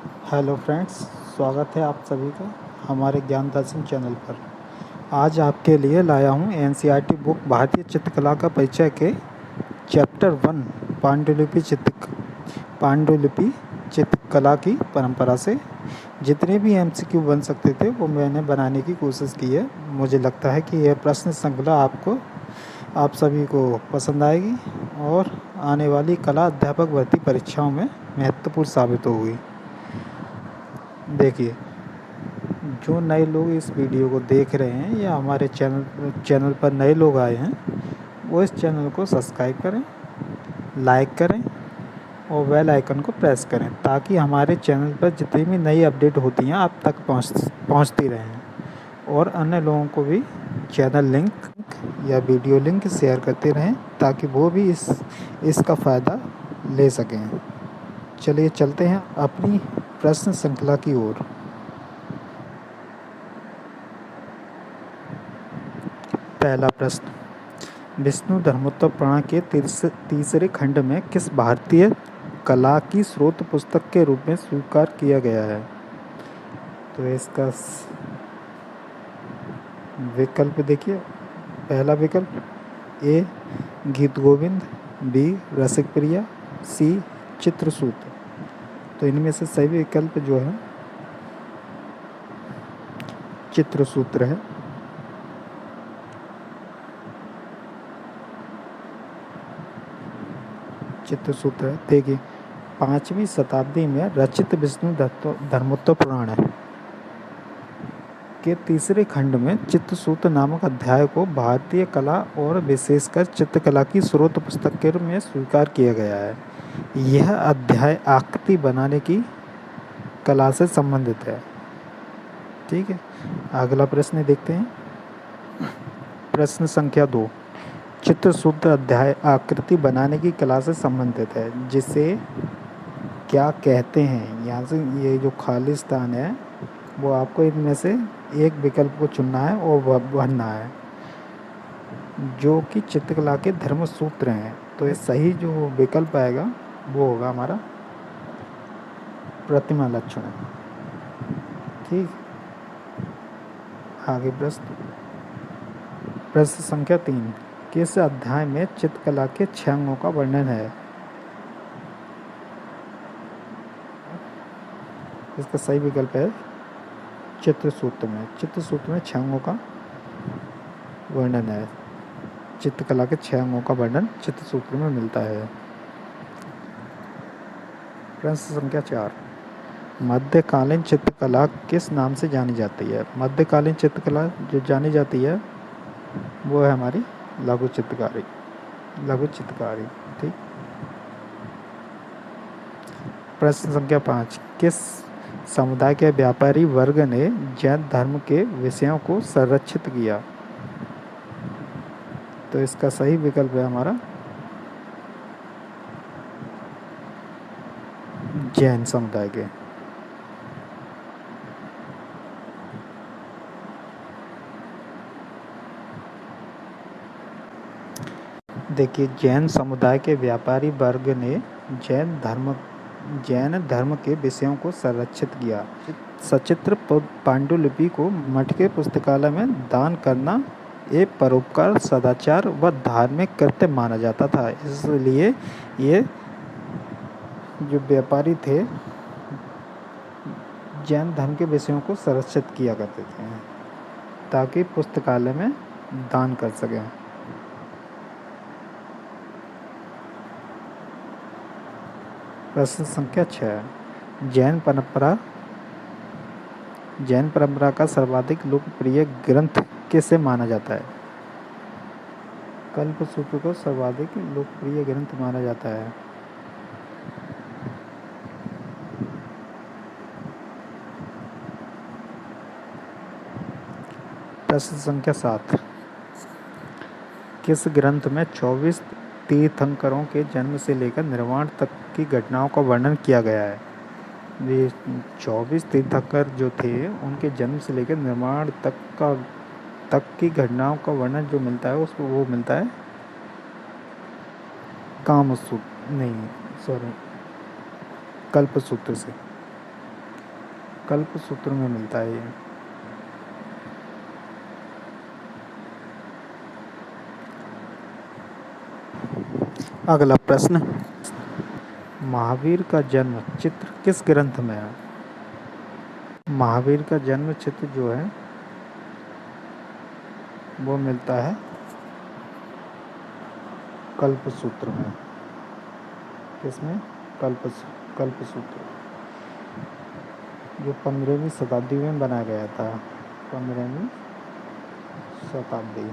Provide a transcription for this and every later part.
Hello friends, स्वागत है आप सभी का हमारे ज्ञान दर्शन चैनल पर। आज आपके लिए लाया हूँ एनसीईआरटी बुक भारतीय चित्रकला का परिचय के चैप्टर 1 पांडुलिपि चित्रकला की परंपरा से जितने भी एमसीक्यू बन सकते थे वो मैंने बनाने की कोशिश की है। मुझे लगता है कि यह प्रश्न श्रृंखला आप सभी को पसंद आएगी और आने वाली कला अध्यापक भर्ती परीक्षाओं में महत्वपूर्ण साबित होगी। देखिए, जो नए लोग इस वीडियो को देख रहे हैं या हमारे चैनल पर नए लोग आए हैं, वो इस चैनल को सब्सक्राइब करें, लाइक करें और बेल आइकन को प्रेस करें ताकि हमारे चैनल पर जितनी भी नई अपडेट होती हैं आप तक पहुंचती रहें और अन्य लोगों को भी चैनल लिंक या वीडियो लिंक शेयर करते रहें ताकि वो भी इसका फ़ायदा ले सकें। चलिए चलते हैं अपनी प्रश्न श्रृंखला की ओर। पहला प्रश्न, विष्णु धर्मोत्तर पुराण के तीसरे खंड में किस भारतीय कला की स्रोत पुस्तक के रूप में स्वीकार किया गया है? तो इसका विकल्प देखिए। पहला विकल्प ए गीत गोविंद, बी रसिक प्रिया, सी चित्रसूत्र। तो इनमें से सही विकल्प जो है चित्रसूत्र है। चित्रसूत्र है। देखिए, 5वीं शताब्दी में रचित विष्णु धर्मोत्तर पुराण के तीसरे खंड में चित्रसूत्र नामक अध्याय को भारतीय कला और विशेषकर चित्रकला की स्रोत पुस्तक के रूप में स्वीकार किया गया है। यह अध्याय आकृति बनाने की कला से संबंधित है। ठीक है, अगला प्रश्न देखते हैं। प्रश्न संख्या 2, चित्रसूत्र अध्याय आकृति बनाने की कला से संबंधित है, जिसे क्या कहते हैं? यहाँ से ये जो खाली स्थान है वो आपको इनमें से एक विकल्प को चुनना है और वह भरना है जो कि चित्रकला के धर्म सूत्र हैं। तो ये सही जो विकल्प आएगा वो होगा हमारा प्रतिमा लक्षण। ठीक, आगे प्रश्न संख्या 3, किस अध्याय में चित्रकला के 6 अंगों का वर्णन है? इसका सही विकल्प है चित्रसूत्र में। चित्रसूत्र में 6 अंगों का वर्णन है। चित्रकला के 6 अंगों का वर्णन चित्रसूत्र में मिलता है। प्रश्न संख्या 4, मध्यकालीन चित्रकला किस नाम से जानी जाती है? मध्यकालीन चित्रकला जो जानी जाती है वो है हमारी लघु चित्रकारी। ठीक। प्रश्न संख्या 5, किस समुदाय के व्यापारी वर्ग ने जैन धर्म के विषयों को संरक्षित किया? तो इसका सही विकल्प है हमारा जैन समुदाय के। देखिए, जैन समुदाय के व्यापारी वर्ग ने जैन धर्म के विषयों को संरक्षित किया। सचित्र पांडुलिपि को मठ के पुस्तकालय में दान करना एक परोपकार, सदाचार व धार्मिक कृत्य माना जाता था। इसलिए ये जो व्यापारी थे जैन धर्म के विषयों को संरक्षित किया करते थे ताकि पुस्तकालय में दान कर सकें। प्रश्न संख्या 6, जैन परंपरा का सर्वाधिक लोकप्रिय ग्रंथ किसे माना जाता है? कल्पसूत्र को सर्वाधिक लोकप्रिय ग्रंथ माना जाता है। प्रश्न संख्या 7, किस ग्रंथ में 24 तीर्थंकरों के जन्म से लेकर निर्वाण तक की घटनाओं का वर्णन किया गया है? ये 24 तीर्थंकर जो थे उनके जन्म से लेकर निर्वाण तक की घटनाओं का वर्णन जो मिलता है उसको वो मिलता है कल्पसूत्र से। कल्प सूत्र में मिलता है ये। अगला प्रश्न, महावीर का जन्म चित्र किस ग्रंथ में है? महावीर का जन्म चित्र जो है वो मिलता है कल्प सूत्र में। किसमें? कल्प सूत्र, जो 15वीं शताब्दी में बनाया गया था। 15वीं शताब्दी।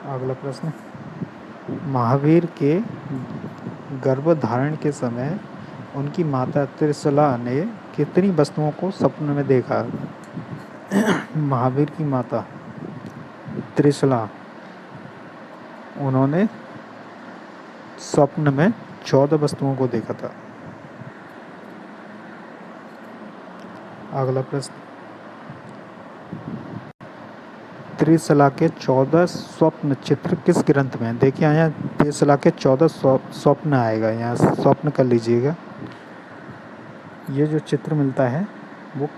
अगला प्रश्न, महावीर के गर्भधारण के समय उनकी माता त्रिशला ने कितनी वस्तुओं को स्वप्न में देखा? महावीर की माता त्रिशला, उन्होंने स्वप्न में 14 वस्तुओं को देखा था। अगला प्रश्न, त्रिशला के 14 स्वप्न चित्र किस ग्रंथ में? देखिए यहाँ त्रिशला के 14 स्वप्न आएगा, यहाँ स्वप्न कर लीजिएगा। ये जो चित्र मिलता है वो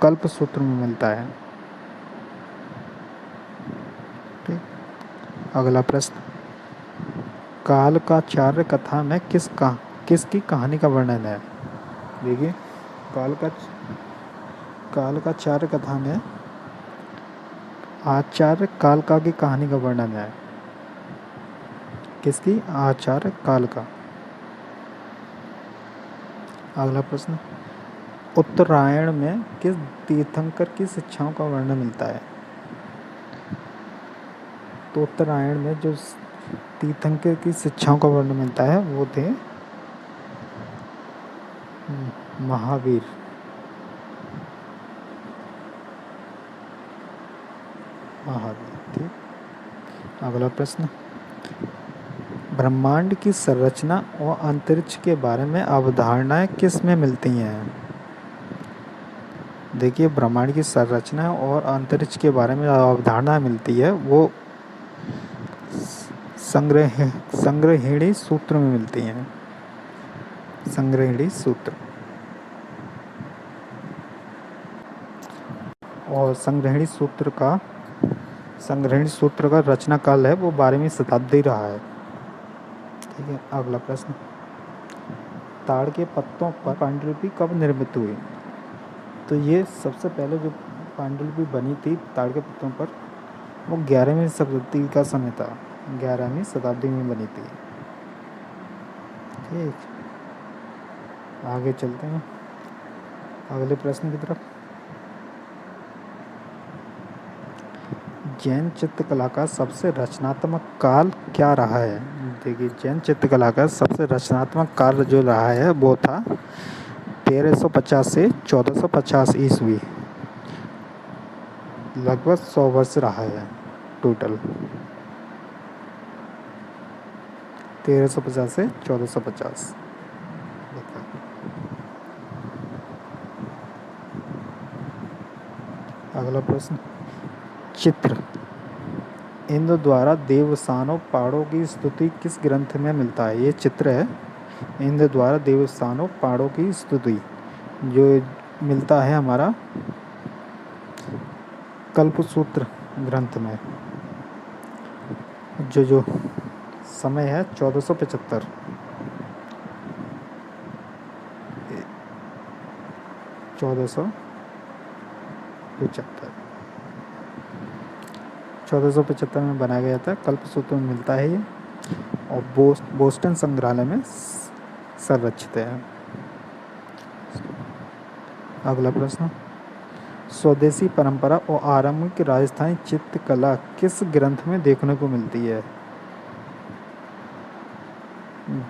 कल्प सूत्र में मिलता है। ठीक। अगला प्रश्न, कालकाचार्य कथा में किसकी कहानी का वर्णन है? देखिए कालकाचार्य कथा में आचार्य कालका की कहानी का वर्णन है। किसकी? आचार्य कालका। अगला प्रश्न, उत्तरायण में किस तीर्थंकर की शिक्षाओं का वर्णन मिलता है? तो उत्तरायण में जो तीर्थंकर की शिक्षाओं का वर्णन मिलता है वो थे महावीर। ठीक। अगला प्रश्न, ब्रह्मांड की संरचना और अंतरिक्ष के बारे में अवधारणाएं किस में मिलती हैं? देखिए ब्रह्मांड की संरचना और अंतरिक्ष के बारे में अवधारणा मिलती है वो संग्रहिणी सूत्र में मिलती हैं। संग्रहिणी सूत्र। और संग्रहिणी सूत्र का रचना काल है वो 12वीं शताब्दी रहा है। ठीक है। अगला प्रश्न, ताड़ के पत्तों पर पांडुलिपि कब निर्मित हुई? तो ये सबसे पहले जो पांडुलिपि बनी थी ताड़ के पत्तों पर वो 11वीं शताब्दी का समय था। 11वीं शताब्दी में बनी थी। ठीक। आगे चलते हैं अगले प्रश्न की तरफ। जैन चित्रकला का सबसे रचनात्मक काल क्या रहा है? देखिए जैन चित्रकला का सबसे रचनात्मक काल जो रहा है वो था 1350 से 1450 ईस्वी। लगभग 100 वर्ष रहा है टोटल। 1350 से 1450। अगला प्रश्न, चित्र इंद्र द्वारा देवसानव पहाड़ों की स्तुति किस ग्रंथ में मिलता है? ये चित्र है इंद्र द्वारा देवसानव पहाड़ों की स्तुति जो मिलता है हमारा कल्पसूत्र ग्रंथ में। जो समय है 1475। 1475 में बनाया गया था। कल्पसूत्र में मिलता है ये और बोस्टन संग्रहालय में संरक्षित है। अगला प्रश्न, स्वदेशी परंपरा और आरंभिक राजस्थानी चित्रकला किस ग्रंथ में देखने को मिलती है?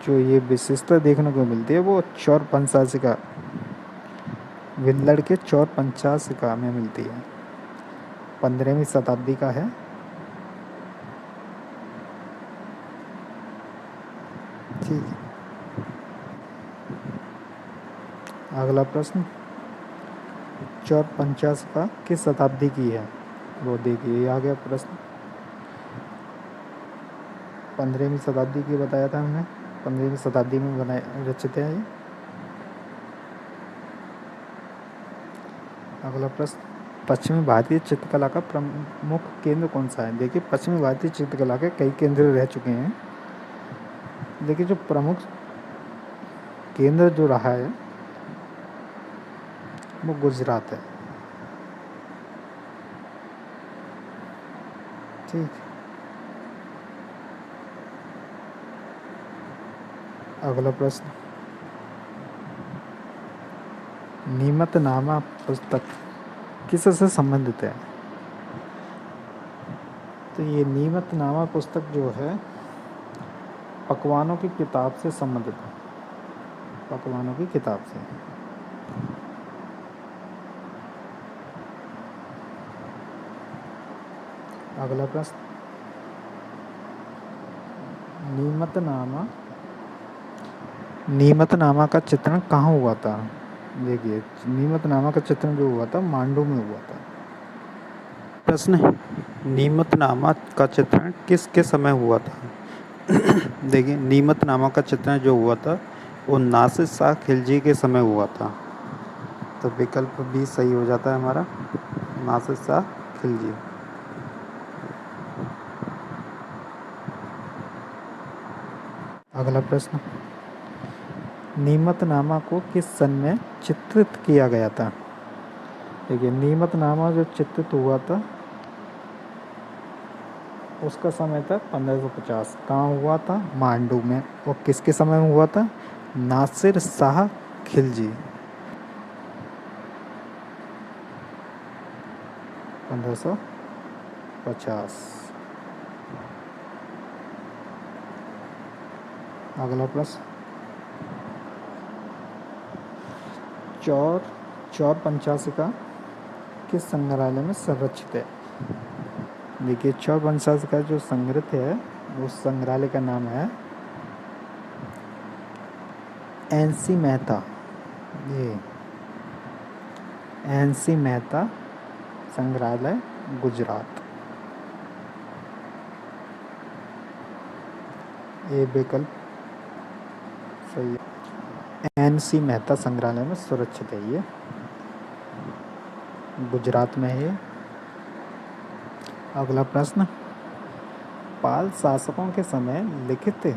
जो ये विशेषता देखने को मिलती है वो चौर पंचाशिका, विल्लड़ के चौर पंचाशिका में मिलती है। 15वीं शताब्दी का है। ठीक है। अगला प्रश्न, चौर पंचाशिका किस शताब्दी की है? वो देखिए आ गया प्रश्न। 15वीं शताब्दी की बताया था हमने, 15वीं शताब्दी में बनाए रचित है ये। अगला प्रश्न, पश्चिमी भारतीय चित्रकला का प्रमुख केंद्र कौन सा है? देखिए पश्चिमी भारतीय चित्रकला के कई केंद्र रह चुके हैं, लेकिन जो प्रमुख केंद्र जो रहा है वो गुजरात है। ठीक। अगला प्रश्न, नीमतनामा पुस्तक किससे संबंधित है? तो ये नीमतनामा पुस्तक जो है पकवानों की किताब से संबंधित है, पकवानों की किताब से। अगला प्रश्न, नीमतनामा का चित्रण कहाँ हुआ था? देखिए नीमतनामा का चित्रण जो हुआ था मांडू में हुआ था। प्रश्न है, नीमतनामा का चित्रण किसके समय हुआ था? देखिए नीमतनामा का चित्रण जो हुआ था वो नासिर शाह खिलजी के समय हुआ था। तो विकल्प बी सही हो जाता है हमारा, नासिर शाह खिलजी। अगला प्रश्न, नीमतनामा को किस सन में चित्रित किया गया था? देखिए नीमतनामा जो चित्रित हुआ था उसका समय था 1550। कहाँ हुआ था? मांडू में। और किसके समय में हुआ था? नासिर शाह खिलजी। 1550। अगला प्रश्न, चौर पंचाशिका किस संग्रहालय में संरक्षित है? देखिए चौर पंचाशिका जो संग्रहित है उस संग्रहालय का नाम है एनसी मेहता। ये एनसी मेहता संग्रहालय गुजरात। ये विकल्प सही है, एनसी मेहता संग्रहालय में सुरक्षित है, ये गुजरात में है। अगला प्रश्न, पाल शासकों के समय लिखित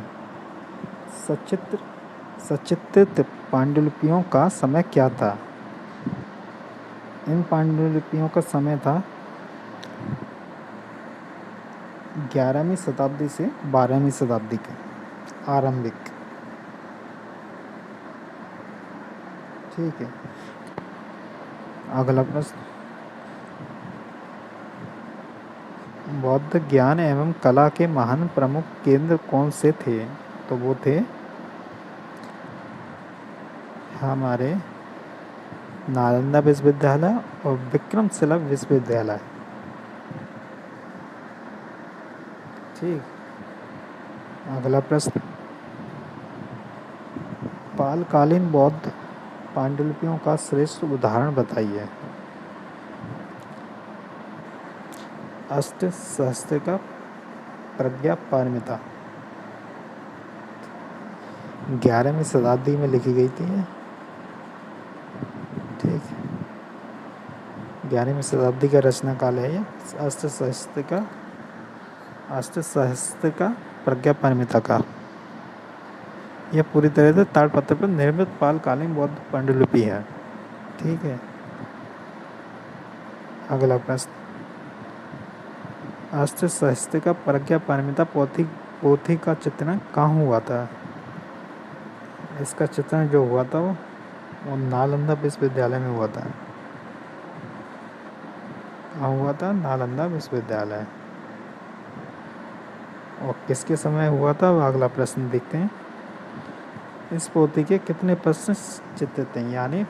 सचित्रित पांडुलिपियों का समय क्या था? इन पांडुलिपियों का समय था 11वीं शताब्दी से 12वीं शताब्दी के आरंभिक। ठीक है। अगला प्रश्न, बौद्ध ज्ञान एवं कला के महान प्रमुख केंद्र कौन से थे? तो वो थे हमारे नालंदा विश्वविद्यालय और विक्रमशिला विश्वविद्यालय। ठीक। अगला प्रश्न, पालकालीन बौद्ध पांडुलिपियों का श्रेष्ठ उदाहरण बताइए। अष्टसहस्त्रिका प्रज्ञापारमिता 11वीं शताब्दी में लिखी गई थी। ठीक, 11वीं शताब्दी का रचना काल है ये अष्टसहस्त्रिका प्रज्ञापारमिता का। यह पूरी तरह से ताड़पत्र पर निर्मित पालकालीन बौद्ध पांडुलिपि है। ठीक है। अगला प्रश्न, अष्टसहस्त्रिका प्रज्ञापारमिता पोथी का चित्रण कहाँ हुआ था? इसका चित्रण जो हुआ था वो नालंदा विश्वविद्यालय में हुआ था। कहाँ हुआ था? नालंदा विश्वविद्यालय। और किसके समय हुआ था? अगला प्रश्न देखते हैं। इस पोथी के कितने प्रश्न चित्रित हैं? यानी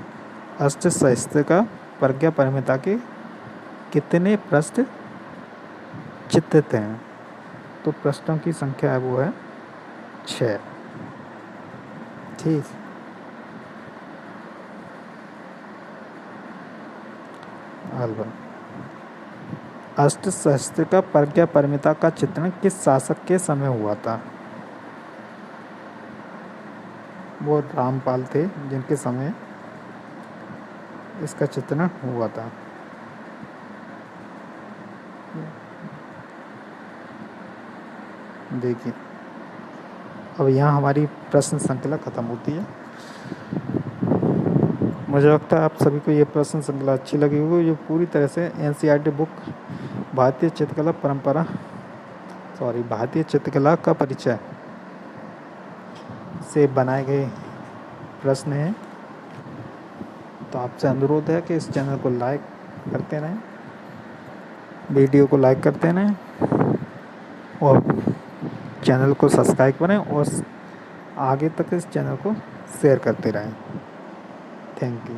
अष्टसहस्त्रिका प्रज्ञापारमिता के कितने प्रश्न चित्रित हैं? तो प्रश्नों की संख्या है वो है 6। ठीक। अलविदा। अष्टसहस्त्र का प्रज्ञा परमिता का चित्रण किस शासक के समय हुआ था? वो रामपाल थे जिनके समय इसका चित्रण हुआ था। देखिए, अब यहाँ हमारी प्रश्न श्रृंखला खत्म होती है। मुझे लगता है आप सभी को ये प्रश्न श्रृंखला अच्छी लगी होगी। ये पूरी तरह से एनसीईआरटी बुक भारतीय चित्रकला का परिचय से बनाए गए प्रश्न हैं। तो आपसे अनुरोध है कि इस चैनल को लाइक करते रहें, वीडियो को लाइक करते रहें और चैनल को सब्सक्राइब करें और आगे तक इस चैनल को शेयर करते रहें। Thank you.